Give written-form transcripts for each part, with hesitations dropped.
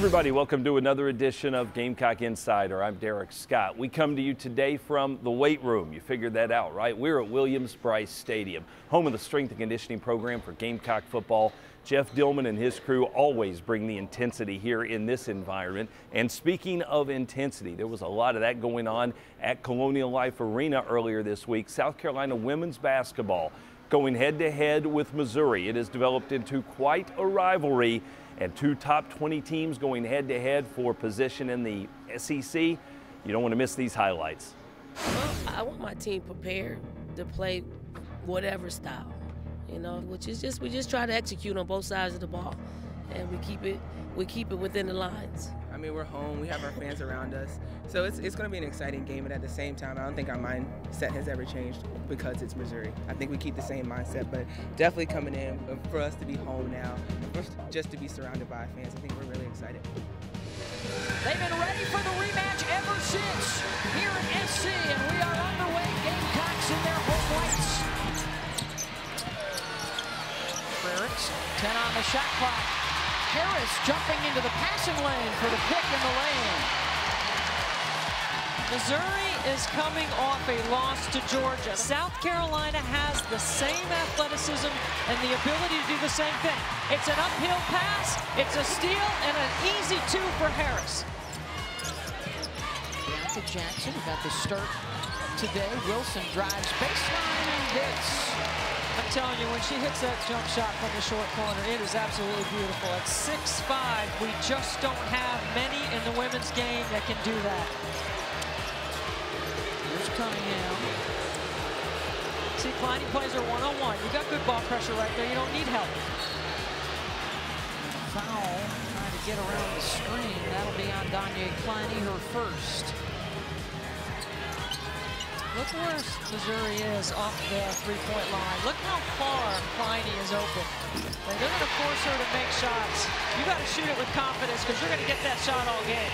Everybody, welcome to another edition of Gamecock Insider. I'm Derek Scott. We come to you today from the weight room. You figured that out, right? We're at Williams-Brice Stadium, home of the strength and conditioning program for Gamecock football. Jeff Dillman and his crew always bring the intensity here in this environment. And speaking of intensity, there was a lot of that going on at Colonial Life Arena earlier this week. South Carolina women's basketball going head-to-head with Missouri. It has developed into quite a rivalry, and two top 20 teams going head-to-head for position in the SEC. You don't want to miss these highlights. Well, I want my team prepared to play whatever style, you know, which is just, we just try to execute on both sides of the ball, and we keep it within the lines. I mean, we're home, we have our fans around us, so it's going to be an exciting game, and at the same time, I don't think our mindset has ever changed because it's Missouri. I think we keep the same mindset, but definitely coming in for us to be home now, just to be surrounded by fans, I think we're really excited. They've been ready for the rematch ever since here at SC, and we are underway. Gamecocks in their home whites. Frericks, 10 on the shot clock. Harris jumping into the passing lane for the pick in the lane. Missouri is coming off a loss to Georgia. South Carolina has the same athleticism and the ability to do the same thing. It's an uphill pass, it's a steal, and an easy two for Harris. Bianca Jackson got the start today. Wilson drives baseline and hits. I'm telling you, when she hits that jump shot from the short corner, it is absolutely beautiful. At 6'5", we just don't have many in the women's game that can do that. Here's Cunningham. See, Kleine plays her one-on-one. You got good ball pressure right there. You don't need help. Foul, trying to get around the screen. That'll be on Danya Kleine, her first. Look where Missouri is off the three-point line. Look how far Kleine is open. They're going to force her to make shots. You got to shoot it with confidence because you're going to get that shot all game.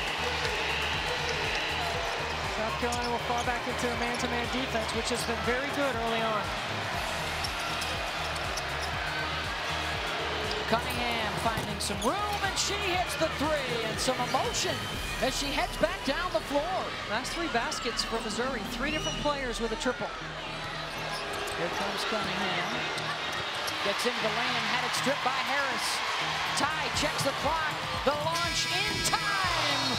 South Carolina will fall back into a man-to-man defense, which has been very good early on. Cunningham finding some room, and she hits the three, and some emotion as she heads back down the floor. Last three baskets for Missouri. Three different players with a triple. Here comes Cunningham. Gets into the lane, had it stripped by Harris. Ty checks the clock. The launch in time.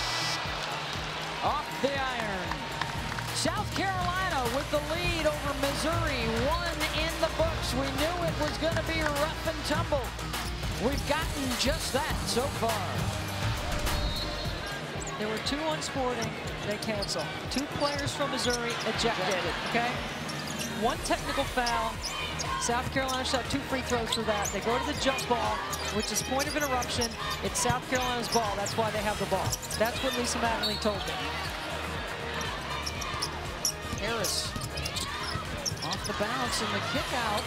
Off the iron. South Carolina with the lead over Missouri. One in the books. We knew it was going to be rough and tumble. We've gotten just that so far. There were two on Sporting, they cancel. Two players from Missouri ejected, okay? One technical foul. South Carolina shot 2 free throws for that. They go to the jump ball, which is point of interruption. It's South Carolina's ball. That's why they have the ball. That's what Lisa Mattingly told me. Harris off the bounce and the kick out.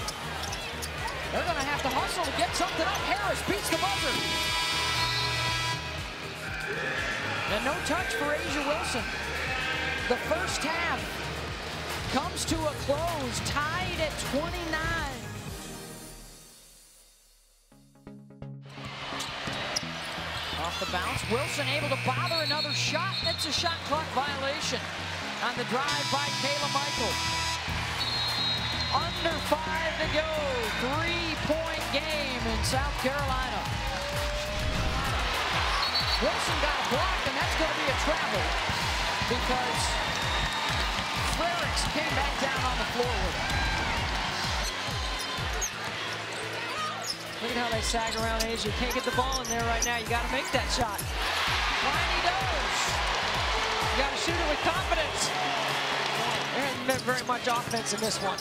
They're going to have to hustle to get something up. Harris beats the buzzer. And no touch for Asia Wilson. The first half comes to a close, tied at 29. Off the bounce, Wilson able to bother another shot, and it's a shot clock violation on the drive by Kayla Michael. Under 5 to go, 3-point game in South Carolina. Wilson got a block, and that's going to be a travel because Frericks came back down on the floor with it. Look at how they sag around Asia. You can't get the ball in there right now. You got to make that shot. Kleine does. You got to shoot it with confidence. There hasn't been very much offense in this one.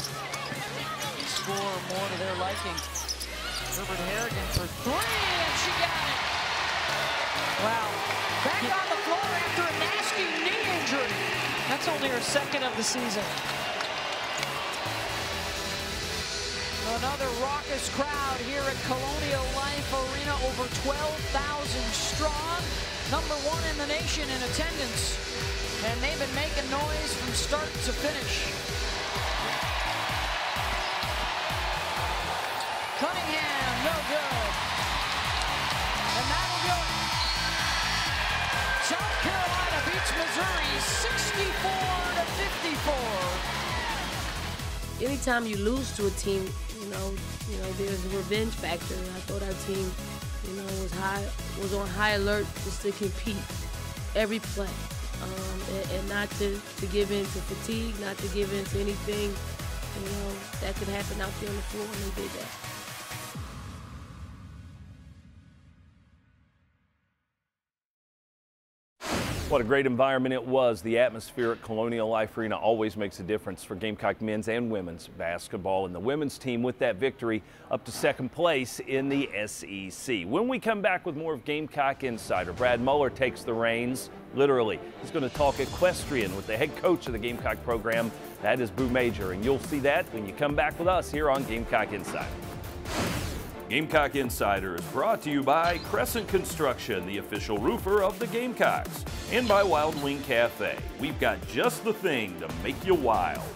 Score more to their liking. Herbert Harrigan for three, and she got it. Wow. Back on the floor after a nasty knee injury. That's only her second of the season. Another raucous crowd here at Colonial Life Arena, over 12,000 strong. Number 1 in the nation in attendance. And they've been making noise from start to finish. Cunningham, no good. And that'll do it. Carolina beats Missouri 64-54. Anytime you lose to a team, you know, there's a revenge factor. And I thought our team, was on high alert just to compete every play, and not to give in to fatigue, not to give in to anything, that could happen out there on the floor, and they did that. What a great environment it was. The atmosphere at Colonial Life Arena always makes a difference for Gamecock men's and women's basketball. And the women's team with that victory up to second place in the SEC. When we come back with more of Gamecock Insider, Brad Muller takes the reins, literally. He's going to talk equestrian with the head coach of the Gamecock program. That is Boo Major, and you'll see that when you come back with us here on Gamecock Insider. Gamecock Insider is brought to you by Crescent Construction, the official roofer of the Gamecocks, and by Wild Wing Cafe. We've got just the thing to make you wild.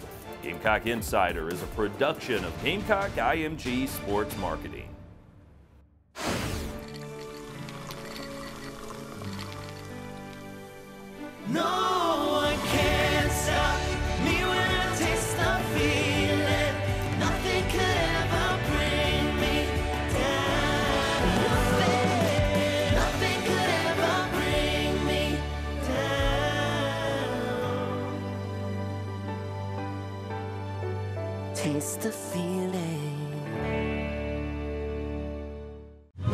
Gamecock Insider is a production of Gamecock IMG Sports Marketing. No one can stop me when I taste the feeling. Nothing could ever bring me down. Nothing could ever bring me down. Taste the feeling.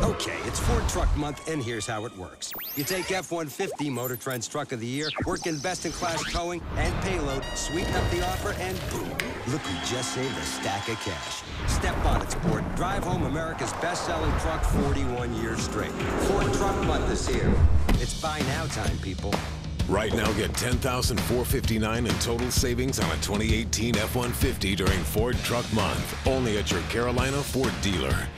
Okay, it's Ford Truck Month, and here's how it works. You take F-150, Motor Trend's Truck of the Year, work in best-in-class towing and payload, sweeten up the offer, and boom, look who just saved a stack of cash. Step on it, sport. Drive home America's best-selling truck 41 years straight. Ford Truck Month is here. It's buy now time, people. Right now, get $10,459 in total savings on a 2018 F-150 during Ford Truck Month, only at your Carolina Ford dealer.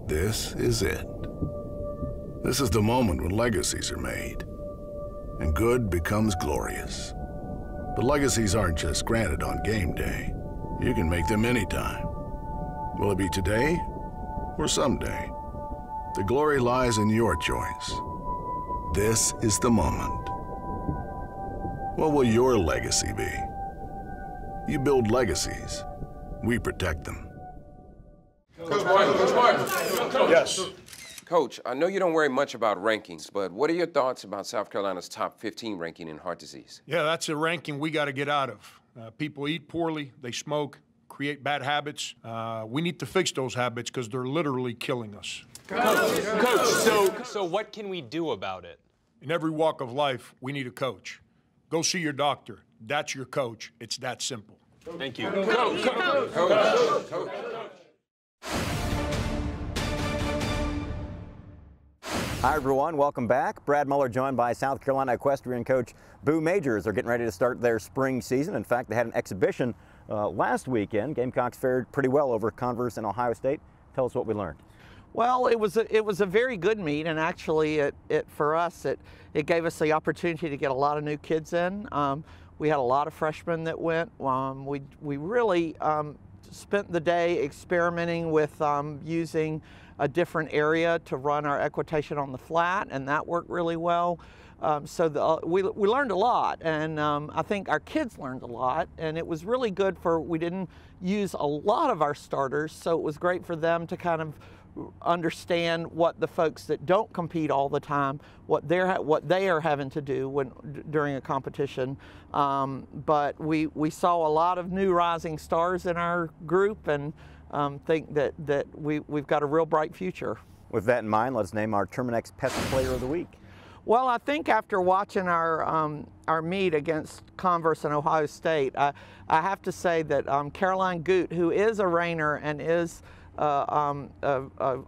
This is it. This is the moment when legacies are made, and good becomes glorious. But legacies aren't just granted on game day. You can make them anytime. Will it be today or someday? The glory lies in your choice. This is the moment. What will your legacy be? You build legacies. We protect them. Coach Martin. Yes. Coach, I know you don't worry much about rankings, but what are your thoughts about South Carolina's top 15 ranking in heart disease? Yeah, that's a ranking we got to get out of. People eat poorly, they smoke, create bad habits. We need to fix those habits because they're literally killing us. Coach, so what can we do about it? In every walk of life, we need a coach. Go see your doctor. That's your coach. It's that simple. Thank you. Coach. Hi, everyone. Welcome back. Brad Muller joined by South Carolina equestrian coach Boo Major. They're getting ready to start their spring season. In fact, they had an exhibition last weekend. Gamecocks fared pretty well over Converse and Ohio State. Tell us what we learned. Well, it was a very good meet, and actually, for us, it gave us the opportunity to get a lot of new kids in. We had a lot of freshmen that went. We really spent the day experimenting with using a different area to run our equitation on the flat, and that worked really well. We learned a lot, and I think our kids learned a lot, and it was really good we didn't use a lot of our starters, so it was great for them to kind of understand what the folks that don't compete all the time, what they are having to do during a competition. But we saw a lot of new rising stars in our group, and think that we've got a real bright future. With that in mind, let's name our Terminex Pest Player of the Week. Well, I think after watching our meet against Converse and Ohio State, I have to say that Caroline Goot, who is a reiner and is an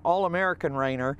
All-American reiner,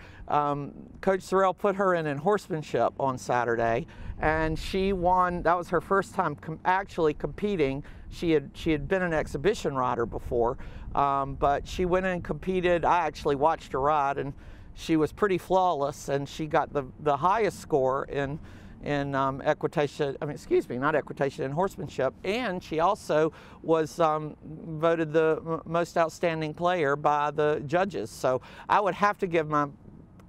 Coach Sorrell put her in horsemanship on Saturday, and she won. That was her first time actually competing. She had been an exhibition rider before, but she went in and competed. I actually watched her ride, and she was pretty flawless, and she got the highest score in equitation. I mean, excuse me, not equitation, in horsemanship. And she also was voted the most outstanding player by the judges. So I would have to give my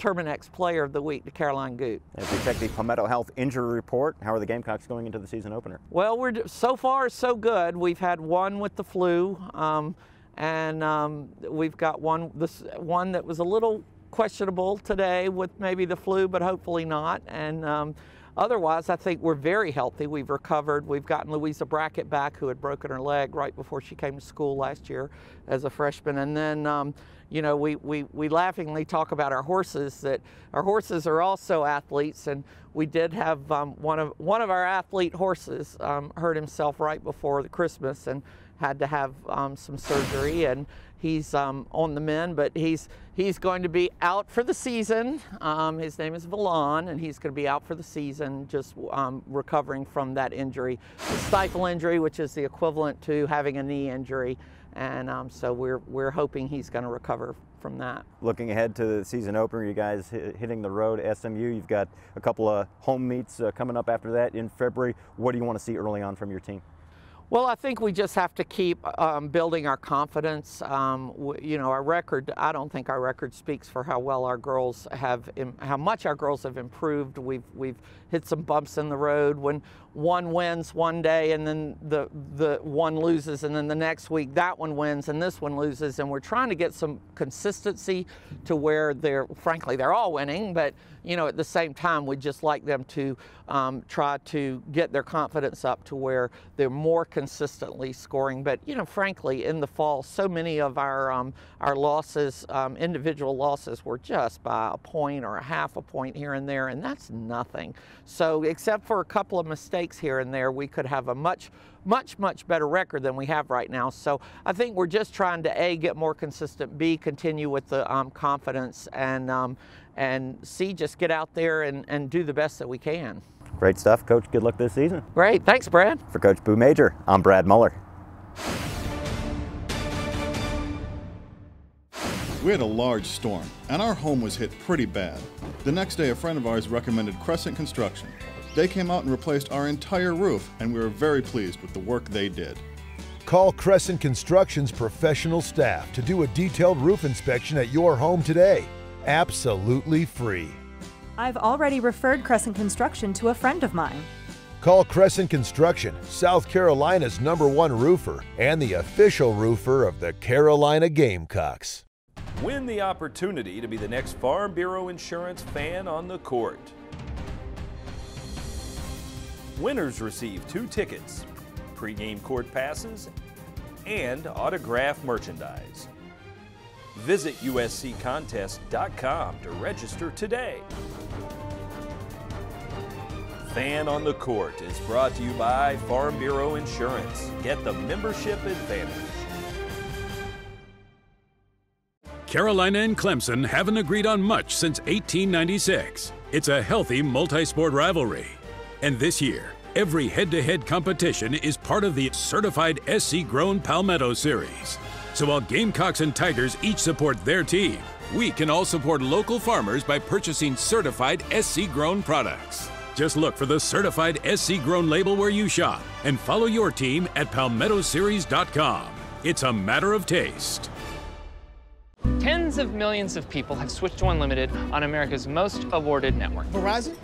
Terminex Player of the Week to Caroline Goot. As we check the Palmetto Health injury report, how are the Gamecocks going into the season opener? Well, so far so good. We've had one with the flu, and we've got one that was a little questionable today with maybe the flu, but hopefully not. And otherwise, I think we're very healthy. We've recovered. We've gotten Louisa Brackett back, who had broken her leg right before she came to school last year as a freshman. And then, you know, we laughingly talk about our horses, that our horses are also athletes. And we did have one of our athlete horses hurt himself right before the Christmas and had to have some surgery. And he's on the mend, but he's going to be out for the season. His name is Valon, and he's going to be out for the season, just recovering from that injury, the stifle injury, which is the equivalent to having a knee injury. And so we're hoping he's going to recover from that. Looking ahead to the season opener, you guys hitting the road at SMU. You've got a couple of home meets coming up after that in February. What do you want to see early on from your team? Well, I think we just have to keep building our confidence. You know, our record, I don't think our record speaks for how well our girls have, how much our girls have improved. We've hit some bumps in the road when one wins one day and then the one loses, and then the next week that one wins and this one loses, and we're trying to get some consistency to where frankly, they're all winning, but you know, at the same time, we'd just like them to try to get their confidence up to where they're more consistently scoring. But you know, frankly, in the fall, so many of our losses, individual losses, were just by a point or a half a point here and there, and that's nothing. So except for a couple of mistakes here and there, we could have a much better record than we have right now. So I think we're just trying to A, get more consistent, B, continue with the confidence, and C, just get out there and do the best that we can. Great stuff, Coach. Good luck this season. Great. Thanks, Brad. For Coach Boo Major, I'm Brad Muller. We had a large storm, and our home was hit pretty bad. The next day, a friend of ours recommended Crescent Construction. They came out and replaced our entire roof, and we were very pleased with the work they did. Call Crescent Construction's professional staff to do a detailed roof inspection at your home today. Absolutely free. I've already referred Crescent Construction to a friend of mine. Call Crescent Construction, South Carolina's #1 roofer and the official roofer of the Carolina Gamecocks. Win the opportunity to be the next Farm Bureau Insurance fan on the court. Winners receive 2 tickets, pregame court passes, and autographed merchandise. Visit usccontest.com to register today. Fan on the Court is brought to you by Farm Bureau Insurance. Get the membership advantage. Carolina and Clemson haven't agreed on much since 1896. It's a healthy multi-sport rivalry. And this year, every head-to-head competition is part of the certified SC-grown Palmetto Series. So while Gamecocks and Tigers each support their team, we can all support local farmers by purchasing certified SC-grown products. Just look for the certified SC-grown label where you shop and follow your team at palmettoseries.com. It's a matter of taste. Tens of millions of people have switched to unlimited on America's most awarded network. Verizon?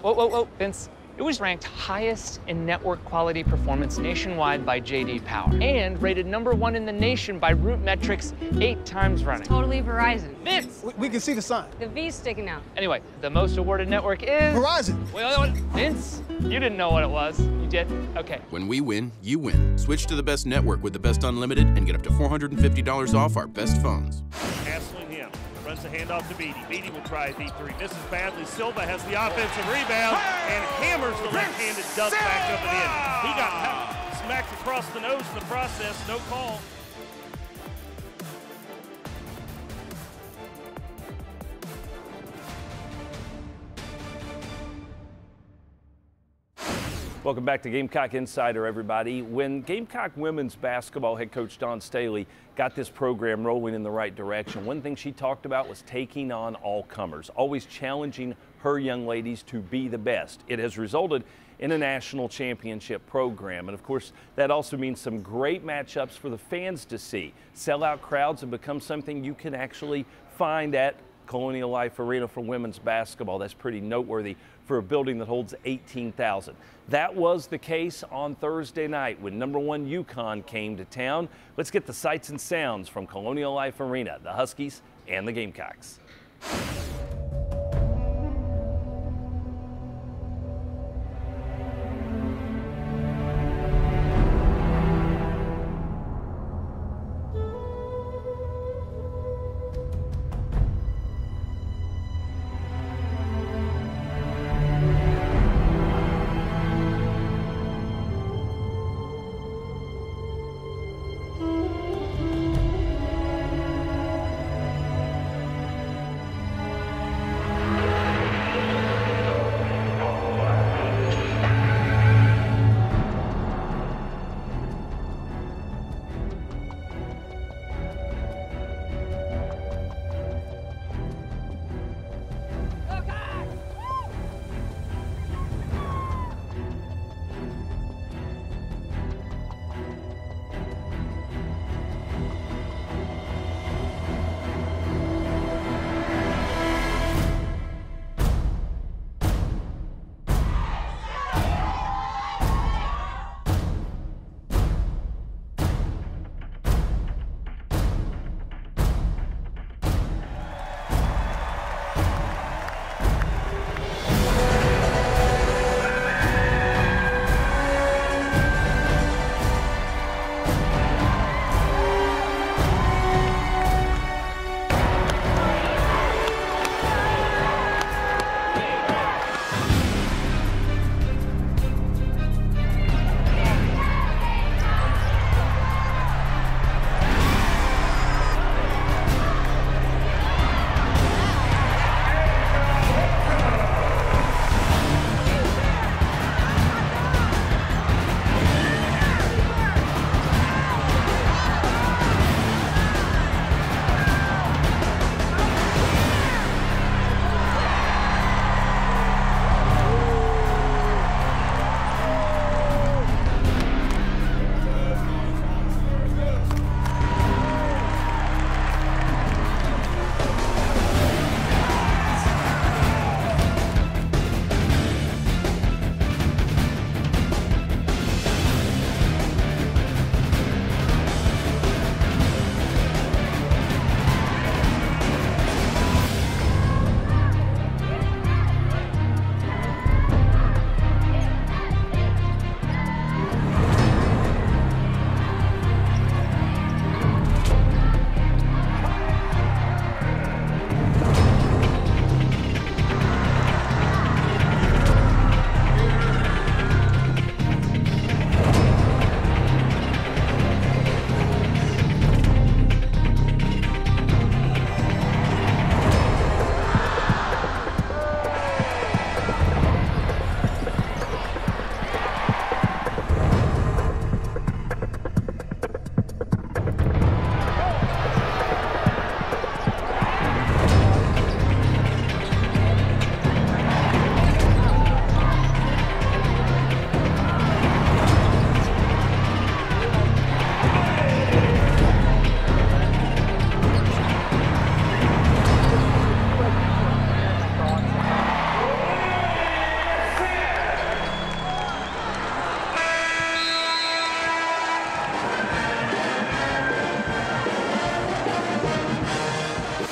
Whoa, Vince. It was ranked highest in network quality performance nationwide by J.D. Power and rated #1 in the nation by Root Metrics 8 times running. Totally Verizon. Vince! We can see the sign. The V's sticking out. Anyway, the most awarded network is... Verizon! Wait, Vince? You didn't know what it was. You did? Okay. When we win, you win. Switch to the best network with the best unlimited and get up to $450 off our best phones. Hassling him. Runs the handoff to Beatty. Beatty will try a deep 3. Misses badly. Silva has the offensive rebound and hammers the left-handed dunk back up and in. He got smacked across the nose in the process. No call. Welcome back to Gamecock Insider, everybody. When Gamecock women's basketball head coach Dawn Staley got this program rolling in the right direction, one thing she talked about was taking on all comers, always challenging her young ladies to be the best. It has resulted in a national championship program. And of course, that also means some great matchups for the fans to see. Sellout crowds have become something you can actually find at Colonial Life Arena for women's basketball. That's pretty noteworthy for a building that holds 18,000. That was the case on Thursday night when #1 UConn came to town. Let's get the sights and sounds from Colonial Life Arena, the Huskies and the Gamecocks.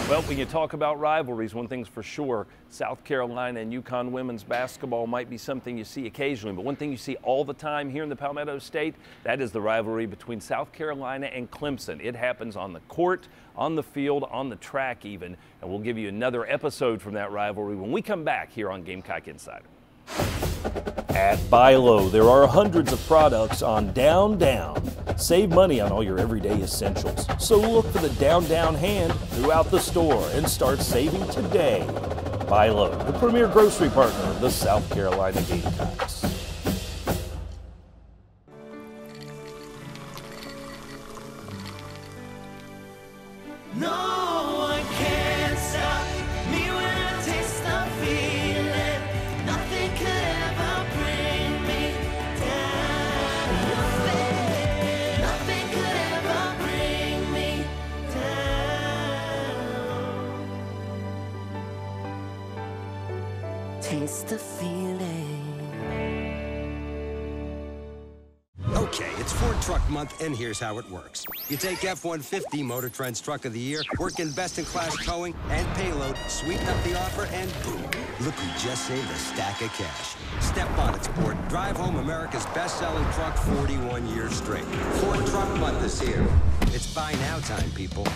Well, when you talk about rivalries, one thing's for sure, South Carolina and UConn women's basketball might be something you see occasionally, but one thing you see all the time here in the Palmetto State, that is the rivalry between South Carolina and Clemson. It happens on the court, on the field, on the track even, and we'll give you another episode from that rivalry when we come back here on Gamecock Insider. At Buy Low, there are hundreds of products on Down Down. Save money on all your everyday essentials. So look for the Down Down hand throughout the store and start saving today. Buy Low, the premier grocery partner of the South Carolina Gamecocks. No one can stop me when I taste the feeling. Nothing could ever bring me down. Nothing could ever bring me down. taste the feeling. Okay, it's Ford Truck Month, and here's how it works. You take F-150 Motor Trend's Truck of the Year, work in best-in-class towing and payload, sweeten up the offer, and boom, look who just saved a stack of cash. Step on it, sport. Drive home America's best-selling truck 41 years straight. Ford Truck Month is here. It's buy now time, people.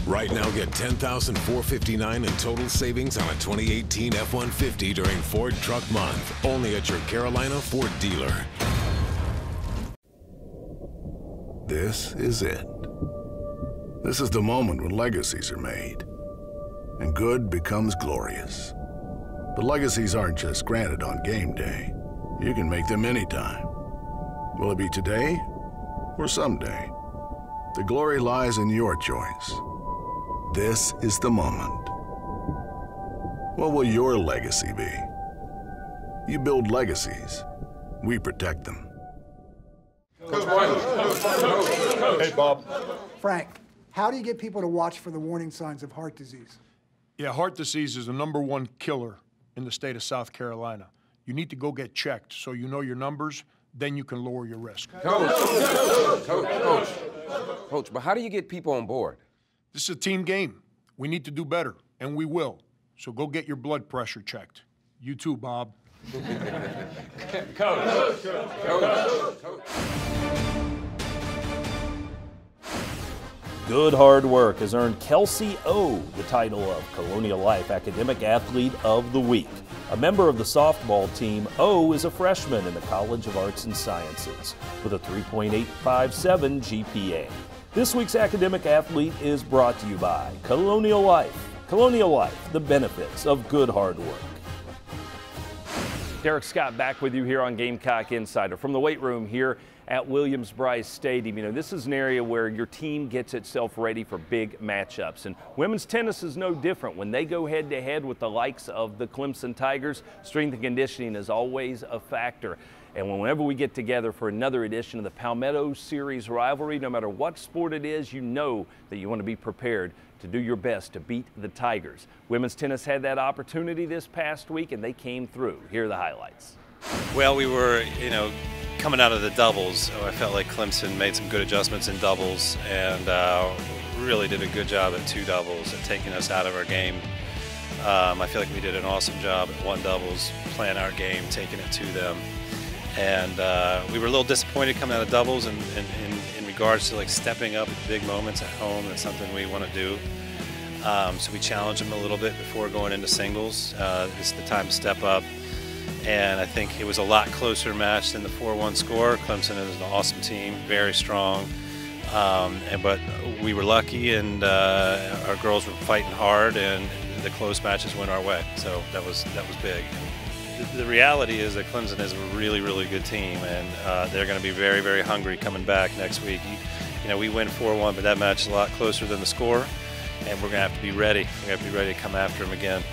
Right now, get $10,459 in total savings on a 2018 F-150 during Ford Truck Month, only at your Carolina Ford dealer. This is it. This is the moment when legacies are made, and good becomes glorious. But legacies aren't just granted on game day. You can make them anytime. Will it be today or someday? The glory lies in your choice. This is the moment. What will your legacy be? You build legacies. We protect them. Hey, Bob. Frank, how do you get people to watch for the warning signs of heart disease? Yeah, heart disease is the #1 killer in the state of South Carolina. You need to go get checked so you know your numbers, then you can lower your risk. Coach, but how do you get people on board? This is a team game. We need to do better, and we will. So go get your blood pressure checked. You too, Bob. Coach. Good hard work has earned Kelsey O the title of Colonial Life Academic Athlete of the Week. A member of the softball team, O is a freshman in the College of Arts and Sciences with a 3.857 GPA. This week's Academic Athlete is brought to you by Colonial Life. Colonial Life, the benefits of good hard work. Derek Scott back with you here on Gamecock Insider from the weight room here at Williams-Brice Stadium. You know, this is an area where your team gets itself ready for big matchups, and women's tennis is no different. When they go head-to-head with the likes of the Clemson Tigers, strength and conditioning is always a factor. And whenever we get together for another edition of the Palmetto Series rivalry, no matter what sport it is, you know that you want to be prepared to do your best to beat the Tigers. Women's tennis had that opportunity this past week, and they came through. Here are the highlights. Well, we were, coming out of the doubles, so I felt like Clemson made some good adjustments in doubles and really did a good job at 2 doubles at taking us out of our game. I feel like we did an awesome job at 1 doubles, playing our game, taking it to them. And we were a little disappointed coming out of doubles in regards to like stepping up at big moments at home. That's something we want to do. So we challenged them a little bit before going into singles. This is the time to step up. And I think it was a lot closer match than the 4-1 score. Clemson is an awesome team, very strong. But we were lucky, and our girls were fighting hard, and the close matches went our way. So that was big. The reality is that Clemson is a really, really good team, and they're going to be very, very hungry coming back next week. We win 4-1, but that match is a lot closer than the score, and we're going to have to be ready. We're going to have to be ready to come after them again.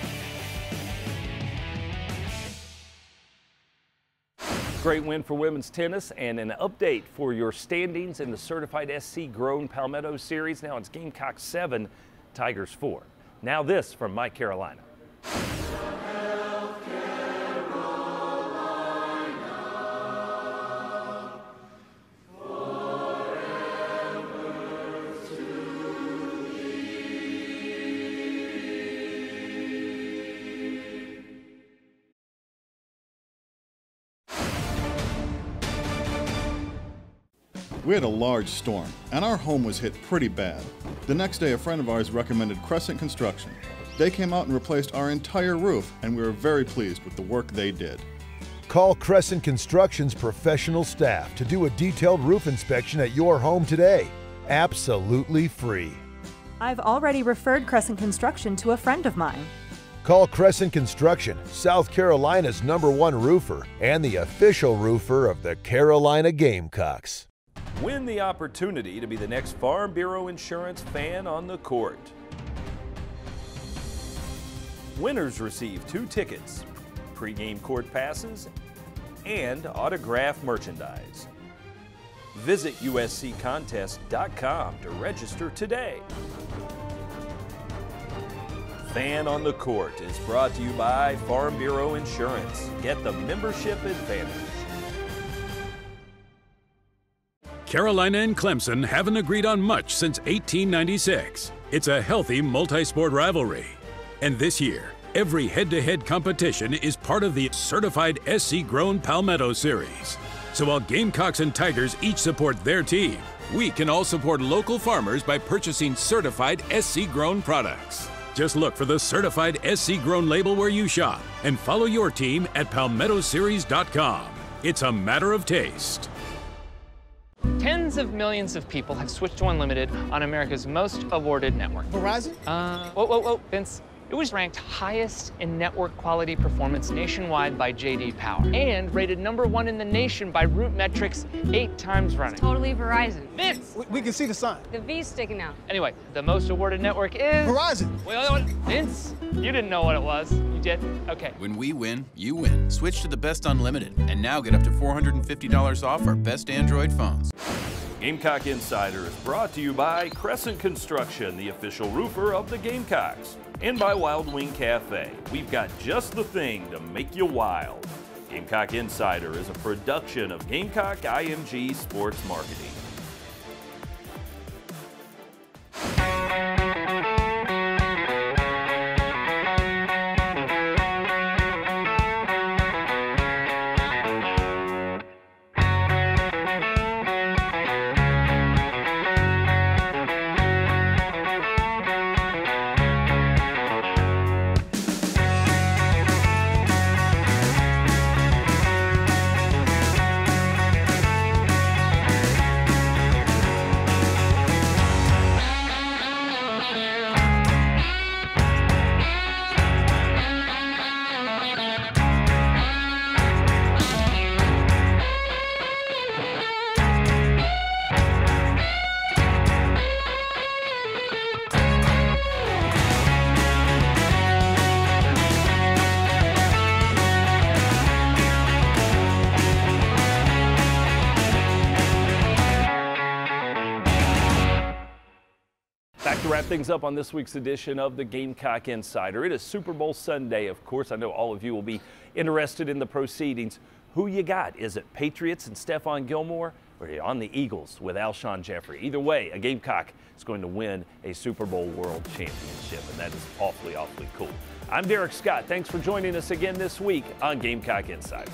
Great win for women's tennis, and an update for your standings in the Certified SC Grown Palmetto Series. Now it's Gamecock 7, Tigers 4. Now this from My Carolina. We had a large storm, and our home was hit pretty bad. The next day, a friend of ours recommended Crescent Construction. They came out and replaced our entire roof, and we were very pleased with the work they did. Call Crescent Construction's professional staff to do a detailed roof inspection at your home today. Absolutely free. I've already referred Crescent Construction to a friend of mine. Call Crescent Construction, South Carolina's #1 roofer and the official roofer of the Carolina Gamecocks. Win the opportunity to be the next Farm Bureau Insurance fan on the court. Winners receive 2 tickets, pregame court passes, and autographed merchandise. Visit usccontest.com to register today. Fan on the Court is brought to you by Farm Bureau Insurance. Get the membership advantage. Carolina and Clemson haven't agreed on much since 1896. It's a healthy multi-sport rivalry. And this year, every head-to-head competition is part of the certified SC-grown Palmetto Series. So while Gamecocks and Tigers each support their team, we can all support local farmers by purchasing certified SC-grown products. Just look for the certified SC-grown label where you shop and follow your team at palmettoseries.com. It's a matter of taste. Tens of millions of people have switched to Unlimited on America's most awarded network. Verizon? Whoa, Vince. It was ranked highest in network quality performance nationwide by JD Power and rated #1 in the nation by Root Metrics 8 times running. Totally Verizon. Vince! We can see the sign. The V's sticking out. Anyway, the most awarded network is... Verizon. Wait. Vince, you didn't know what it was. You did? Okay. When we win, you win. Switch to the best Unlimited and now get up to $450 off our best Android phones. Gamecock Insider is brought to you by Crescent Construction, the official roofer of the Gamecocks, and by Wild Wing Cafe. We've got just the thing to make you wild. Gamecock Insider is a production of Gamecock IMG Sports Marketing. To wrap things up on this week's edition of the Gamecock Insider. It is Super Bowl Sunday, of course. I know all of you will be interested in the proceedings. Who you got? Is it Patriots and Stephon Gilmore, or are you on the Eagles with Alshon Jeffrey? Either way, a Gamecock is going to win a Super Bowl World Championship, and that is awfully, awfully cool. I'm Derek Scott. Thanks for joining us again this week on Gamecock Insider.